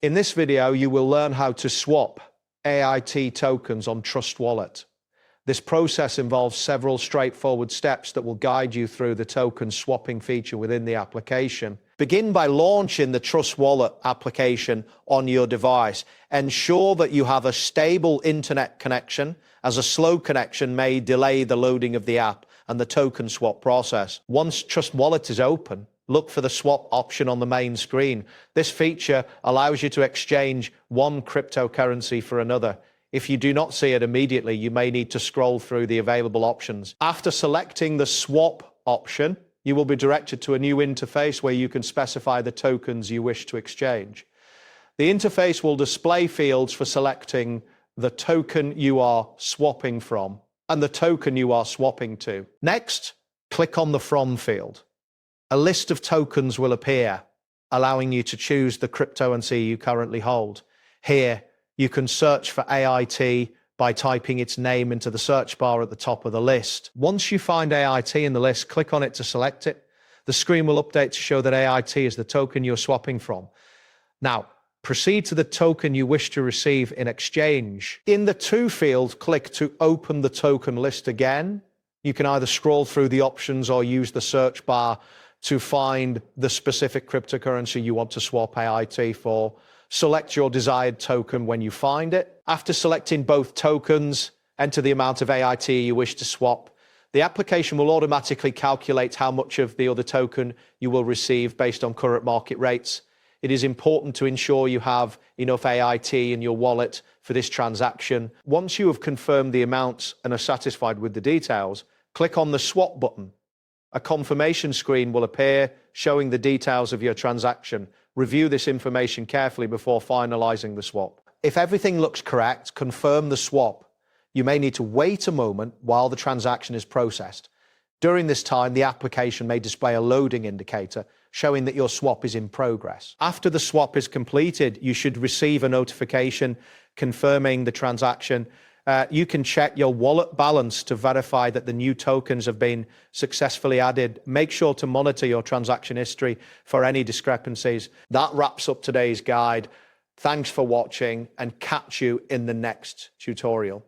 In this video, you will learn how to swap AIT tokens on Trust Wallet. This process involves several straightforward steps that will guide you through the token swapping feature within the application. Begin by launching the Trust Wallet application on your device. Ensure that you have a stable internet connection, as a slow connection may delay the loading of the app and the token swap process. Once Trust Wallet is open, look for the swap option on the main screen. This feature allows you to exchange one cryptocurrency for another. If you do not see it immediately, you may need to scroll through the available options. After selecting the swap option, you will be directed to a new interface where you can specify the tokens you wish to exchange. The interface will display fields for selecting the token you are swapping from and the token you are swapping to. Next, click on the From field. A list of tokens will appear, allowing you to choose the cryptocurrency you currently hold. Here, you can search for AIT by typing its name into the search bar at the top of the list. Once you find AIT in the list, click on it to select it. The screen will update to show that AIT is the token you're swapping from. Now, proceed to the token you wish to receive in exchange. In the To field, click to open the token list again. You can either scroll through the options or use the search bar to find the specific cryptocurrency you want to swap AIT for. Select your desired token when you find it. After selecting both tokens, enter the amount of AIT you wish to swap. The application will automatically calculate how much of the other token you will receive based on current market rates. It is important to ensure you have enough AIT in your wallet for this transaction. Once you have confirmed the amounts and are satisfied with the details, click on the Swap button. A confirmation screen will appear showing the details of your transaction. Review this information carefully before finalizing the swap. If everything looks correct, confirm the swap. You may need to wait a moment while the transaction is processed. During this time, the application may display a loading indicator showing that your swap is in progress. After the swap is completed, you should receive a notification confirming the transaction. You can check your wallet balance to verify that the new tokens have been successfully added. Make sure to monitor your transaction history for any discrepancies. That wraps up today's guide. Thanks for watching and catch you in the next tutorial.